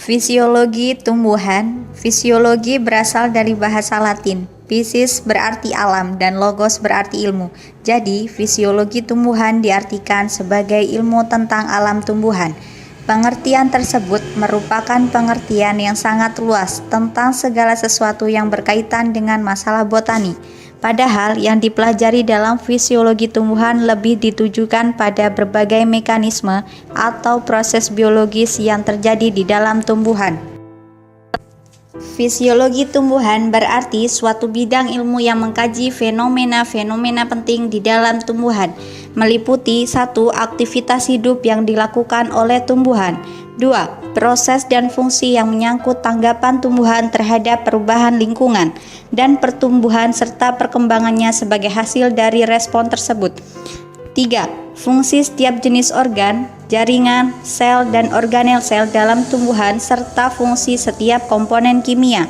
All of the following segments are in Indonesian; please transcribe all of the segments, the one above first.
Fisiologi tumbuhan. Fisiologi berasal dari bahasa Latin. Physis berarti alam dan logos berarti ilmu. Jadi, fisiologi tumbuhan diartikan sebagai ilmu tentang alam tumbuhan. Pengertian tersebut merupakan pengertian yang sangat luas tentang segala sesuatu yang berkaitan dengan masalah botani. Padahal yang dipelajari dalam fisiologi tumbuhan lebih ditujukan pada berbagai mekanisme atau proses biologis yang terjadi di dalam tumbuhan. Fisiologi tumbuhan berarti suatu bidang ilmu yang mengkaji fenomena-fenomena penting di dalam tumbuhan, meliputi 1. Aktivitas hidup yang dilakukan oleh tumbuhan, 2. Proses dan fungsi yang menyangkut tanggapan tumbuhan terhadap perubahan lingkungan dan pertumbuhan serta perkembangannya sebagai hasil dari respon tersebut, 3. Fungsi setiap jenis organ, jaringan, sel, dan organel sel dalam tumbuhan serta fungsi setiap komponen kimia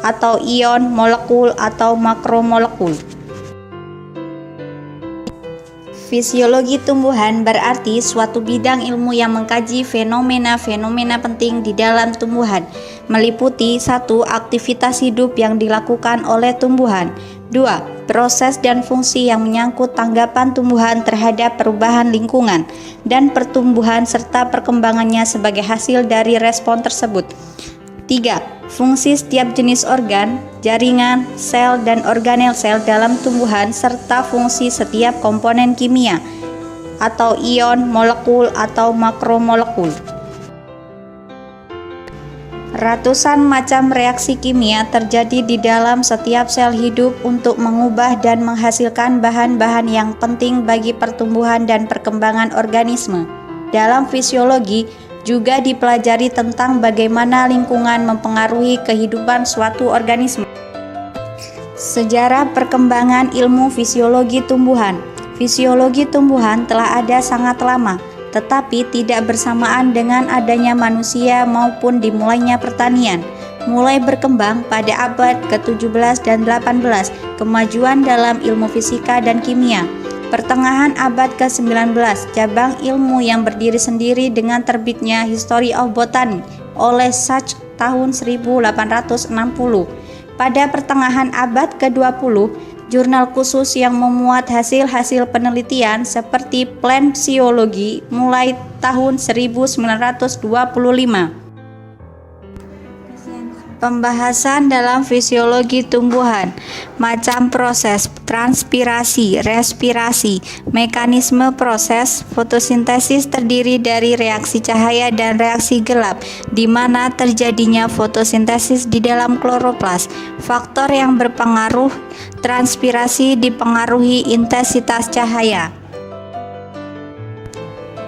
atau ion, molekul, atau makromolekul. Fisiologi tumbuhan berarti suatu bidang ilmu yang mengkaji fenomena-fenomena penting di dalam tumbuhan, meliputi 1. Aktivitas hidup yang dilakukan oleh tumbuhan, 2. Proses dan fungsi yang menyangkut tanggapan tumbuhan terhadap perubahan lingkungan dan pertumbuhan serta perkembangannya sebagai hasil dari respon tersebut, 3. Fungsi setiap jenis organ, jaringan, sel, dan organel sel dalam tumbuhan serta fungsi setiap komponen kimia atau ion, molekul, atau makromolekul. Ratusan macam reaksi kimia terjadi di dalam setiap sel hidup untuk mengubah dan menghasilkan bahan-bahan yang penting bagi pertumbuhan dan perkembangan organisme. Dalam fisiologi, juga dipelajari tentang bagaimana lingkungan mempengaruhi kehidupan suatu organisme. Sejarah perkembangan ilmu fisiologi tumbuhan. Fisiologi tumbuhan telah ada sangat lama, tetapi tidak bersamaan dengan adanya manusia maupun dimulainya pertanian. Mulai berkembang pada abad ke-17 dan 18, kemajuan dalam ilmu fisika dan kimia. Pertengahan abad ke-19, cabang ilmu yang berdiri sendiri dengan terbitnya History of Botany oleh Sachs tahun 1860. Pada pertengahan abad ke-20, jurnal khusus yang memuat hasil-hasil penelitian seperti Plant Physiology mulai tahun 1925. Pembahasan dalam fisiologi tumbuhan, macam proses, transpirasi, respirasi, mekanisme proses, fotosintesis terdiri dari reaksi cahaya dan reaksi gelap, di mana terjadinya fotosintesis di dalam kloroplas. Faktor yang berpengaruh, transpirasi dipengaruhi intensitas cahaya.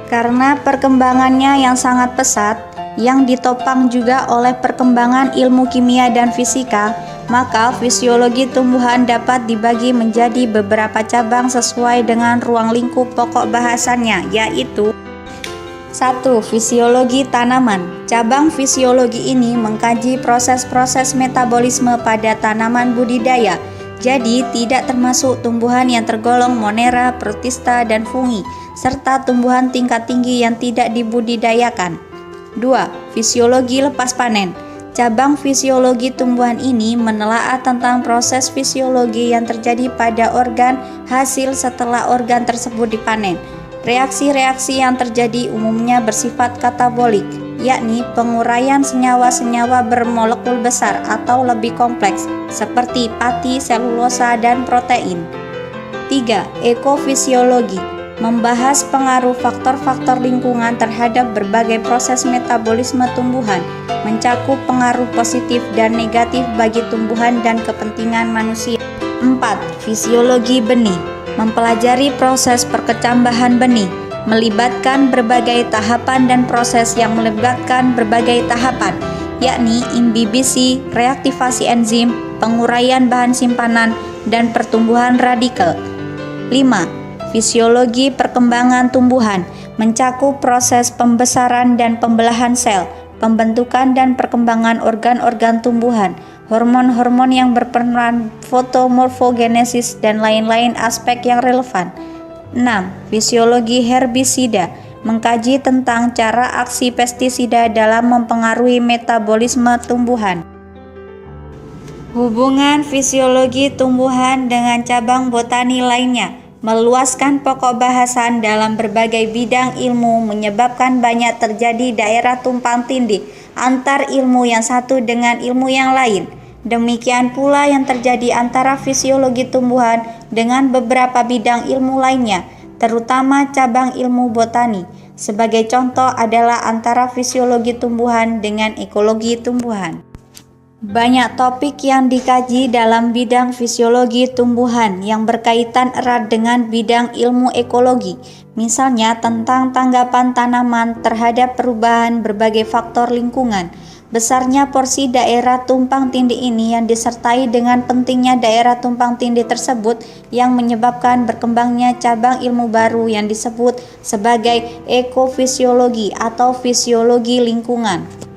Karena perkembangannya yang sangat pesat, yang ditopang juga oleh perkembangan ilmu kimia dan fisika, maka fisiologi tumbuhan dapat dibagi menjadi beberapa cabang sesuai dengan ruang lingkup pokok bahasannya, yaitu 1. Fisiologi tanaman. Cabang fisiologi ini mengkaji proses-proses metabolisme pada tanaman budidaya, jadi tidak termasuk tumbuhan yang tergolong Monera, Protista, dan fungi, serta tumbuhan tingkat tinggi yang tidak dibudidayakan. 2. Fisiologi lepas panen. Cabang fisiologi tumbuhan ini menelaah tentang proses fisiologi yang terjadi pada organ hasil setelah organ tersebut dipanen. Reaksi-reaksi yang terjadi umumnya bersifat katabolik, yakni penguraian senyawa-senyawa bermolekul besar atau lebih kompleks, seperti pati, selulosa, dan protein. 3. Ekofisiologi. Membahas pengaruh faktor-faktor lingkungan terhadap berbagai proses metabolisme tumbuhan, mencakup pengaruh positif dan negatif bagi tumbuhan dan kepentingan manusia. 4. Fisiologi benih. Mempelajari proses perkecambahan benih, melibatkan berbagai tahapan dan proses yang melibatkan berbagai tahapan, yakni imbibisi, reaktivasi enzim, penguraian bahan simpanan, dan pertumbuhan radikal. 5. Fisiologi perkembangan tumbuhan mencakup proses pembesaran dan pembelahan sel, pembentukan dan perkembangan organ-organ tumbuhan, hormon-hormon yang berperan, fotomorfogenesis, dan lain-lain aspek yang relevan. 6. Fisiologi herbisida mengkaji tentang cara aksi pestisida dalam mempengaruhi metabolisme tumbuhan. Hubungan fisiologi tumbuhan dengan cabang botani lainnya meluaskan pokok bahasan dalam berbagai bidang ilmu, menyebabkan banyak terjadi daerah tumpang tindih antar ilmu yang satu dengan ilmu yang lain. Demikian pula yang terjadi antara fisiologi tumbuhan dengan beberapa bidang ilmu lainnya, terutama cabang ilmu botani. Sebagai contoh adalah antara fisiologi tumbuhan dengan ekologi tumbuhan. Banyak topik yang dikaji dalam bidang fisiologi tumbuhan yang berkaitan erat dengan bidang ilmu ekologi, misalnya tentang tanggapan tanaman terhadap perubahan berbagai faktor lingkungan. Besarnya porsi daerah tumpang tindih ini yang disertai dengan pentingnya daerah tumpang tindih tersebut yang menyebabkan berkembangnya cabang ilmu baru yang disebut sebagai ekofisiologi atau fisiologi lingkungan.